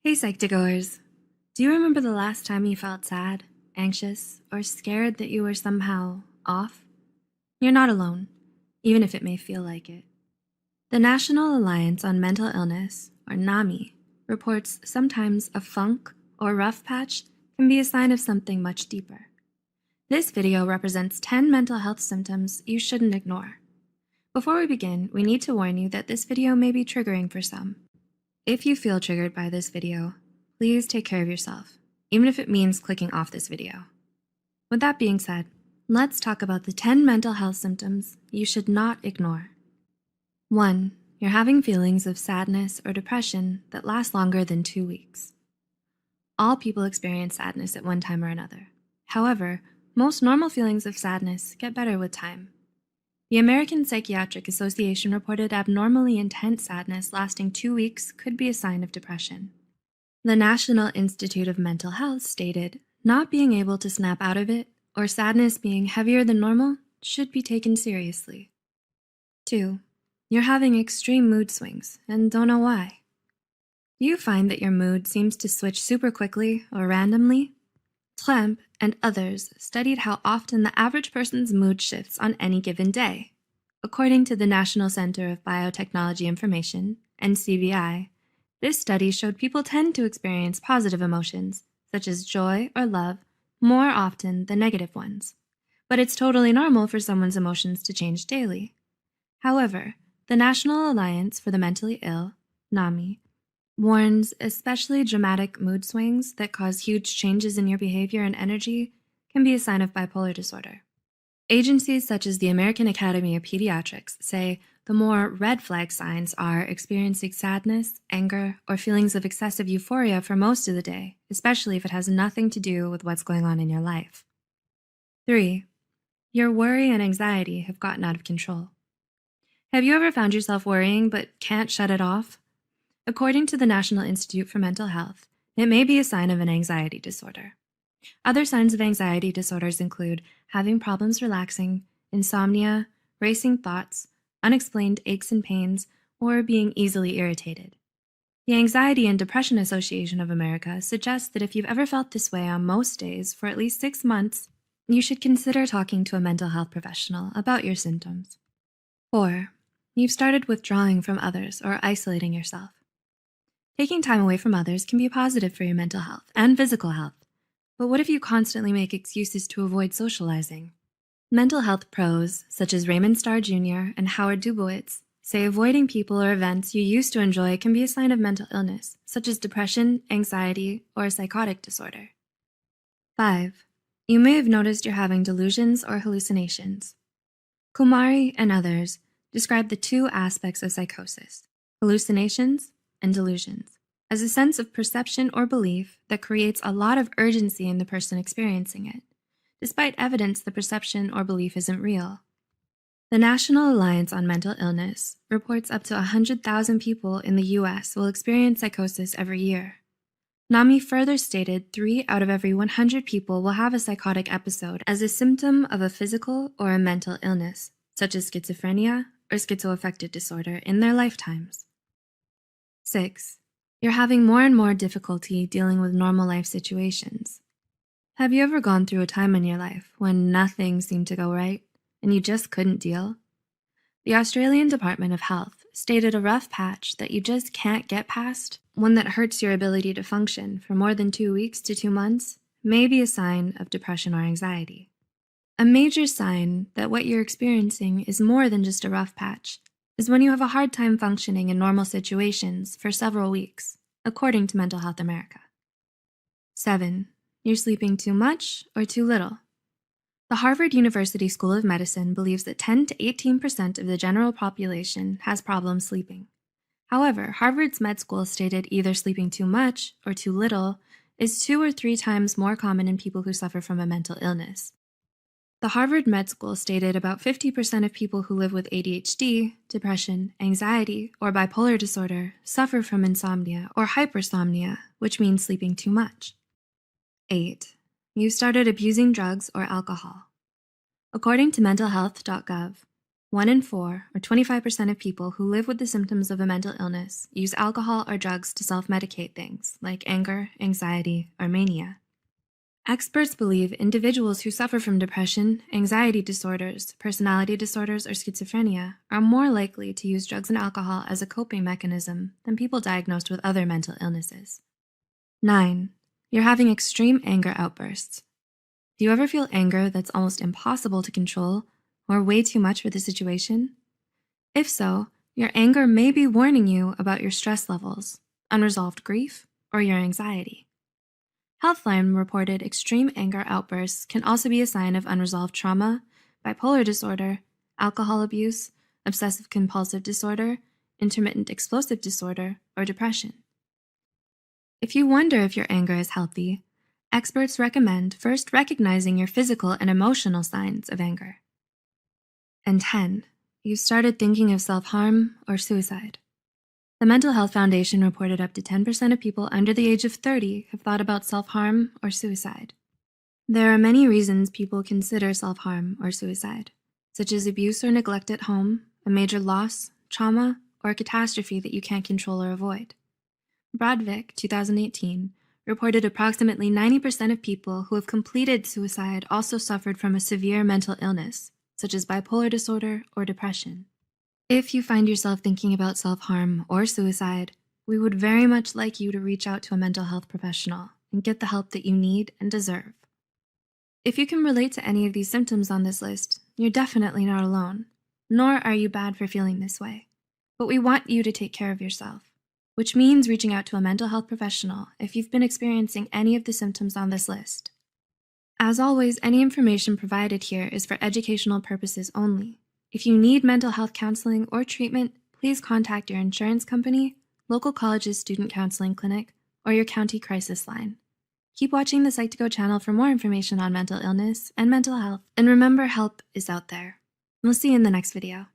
Hey Psych2Goers, do you remember the last time you felt sad, anxious, or scared that you were somehow off? You're not alone, even if it may feel like it. The National Alliance on Mental Illness, or NAMI, reports sometimes a funk or rough patch can be a sign of something much deeper. This video represents 10 mental health symptoms you shouldn't ignore. Before we begin, we need to warn you that this video may be triggering for some. If you feel triggered by this video, please take care of yourself, even if it means clicking off this video. With that being said, let's talk about the 10 mental health symptoms you should not ignore. 1. You're having feelings of sadness or depression that last longer than 2 weeks. All people experience sadness at one time or another. However, most normal feelings of sadness get better with time. The American Psychiatric Association reported abnormally intense sadness lasting 2 weeks could be a sign of depression. The National Institute of Mental Health stated, not being able to snap out of it or sadness being heavier than normal should be taken seriously. 2. You're having extreme mood swings and don't know why. Do you find that your mood seems to switch super quickly or randomly? Tremp and others studied how often the average person's mood shifts on any given day. According to the National Center of Biotechnology Information, NCBI, this study showed people tend to experience positive emotions, such as joy or love, more often than negative ones. But it's totally normal for someone's emotions to change daily. However, the National Alliance for the Mentally Ill, NAMI, warns especially dramatic mood swings that cause huge changes in your behavior and energy can be a sign of bipolar disorder. Agencies such as the American Academy of Pediatrics say the more red flag signs are experiencing sadness, anger, or feelings of excessive euphoria for most of the day, especially if it has nothing to do with what's going on in your life. 3. Your worry and anxiety have gotten out of control. Have you ever found yourself worrying but can't shut it off? According to the National Institute for Mental Health, it may be a sign of an anxiety disorder. Other signs of anxiety disorders include having problems relaxing, insomnia, racing thoughts, unexplained aches and pains, or being easily irritated. The Anxiety and Depression Association of America suggests that if you've ever felt this way on most days for at least 6 months, you should consider talking to a mental health professional about your symptoms. 4. You've started withdrawing from others or isolating yourself. Taking time away from others can be positive for your mental health and physical health. But what if you constantly make excuses to avoid socializing? Mental health pros, such as Raymond Starr Jr. and Howard Dubowitz, say avoiding people or events you used to enjoy can be a sign of mental illness, such as depression, anxiety, or a psychotic disorder. 5. You may have noticed you're having delusions or hallucinations. Kumari and others describe the two aspects of psychosis, hallucinations and delusions, as a sense of perception or belief that creates a lot of urgency in the person experiencing it, despite evidence the perception or belief isn't real. The National Alliance on Mental Illness reports up to 100,000 people in the US will experience psychosis every year. NAMI further stated 3 out of every 100 people will have a psychotic episode as a symptom of a physical or a mental illness, such as schizophrenia or schizoaffective disorder, in their lifetimes. 6. You're having more and more difficulty dealing with normal life situations. Have you ever gone through a time in your life when nothing seemed to go right and you just couldn't deal? The Australian Department of Health stated a rough patch that you just can't get past, one that hurts your ability to function for more than 2 weeks to 2 months, may be a sign of depression or anxiety. A major sign that what you're experiencing is more than just a rough patch is when you have a hard time functioning in normal situations for several weeks, according to Mental Health America. 7. You're sleeping too much or too little. The Harvard University School of Medicine believes that 10 to 18% of the general population has problems sleeping. However, Harvard's med school stated either sleeping too much or too little is 2 or 3 times more common in people who suffer from a mental illness. The Harvard Med School stated about 50% of people who live with ADHD, depression, anxiety, or bipolar disorder suffer from insomnia or hypersomnia, which means sleeping too much. 8. You started abusing drugs or alcohol. According to mentalhealth.gov, 1 in 4, or 25% of people who live with the symptoms of a mental illness use alcohol or drugs to self-medicate things like anger, anxiety, or mania. Experts believe individuals who suffer from depression, anxiety disorders, personality disorders, or schizophrenia are more likely to use drugs and alcohol as a coping mechanism than people diagnosed with other mental illnesses. 9. You're having extreme anger outbursts. Do you ever feel anger that's almost impossible to control or way too much for the situation? If so, your anger may be warning you about your stress levels, unresolved grief, or your anxiety. Healthline reported extreme anger outbursts can also be a sign of unresolved trauma, bipolar disorder, alcohol abuse, obsessive compulsive disorder, intermittent explosive disorder, or depression. If you wonder if your anger is healthy, experts recommend first recognizing your physical and emotional signs of anger. And 10, you started thinking of self-harm or suicide. The Mental Health Foundation reported up to 10% of people under the age of 30 have thought about self-harm or suicide. There are many reasons people consider self-harm or suicide, such as abuse or neglect at home, a major loss, trauma, or a catastrophe that you can't control or avoid. Brodvik, 2018, reported approximately 90% of people who have completed suicide also suffered from a severe mental illness, such as bipolar disorder or depression. If you find yourself thinking about self-harm or suicide, we would very much like you to reach out to a mental health professional and get the help that you need and deserve. If you can relate to any of these symptoms on this list, you're definitely not alone, nor are you bad for feeling this way. But we want you to take care of yourself, which means reaching out to a mental health professional if you've been experiencing any of the symptoms on this list. As always, any information provided here is for educational purposes only. If you need mental health counseling or treatment, please contact your insurance company, local college's student counseling clinic, or your county crisis line. Keep watching the Psych2Go channel for more information on mental illness and mental health, and remember, help is out there. We'll see you in the next video.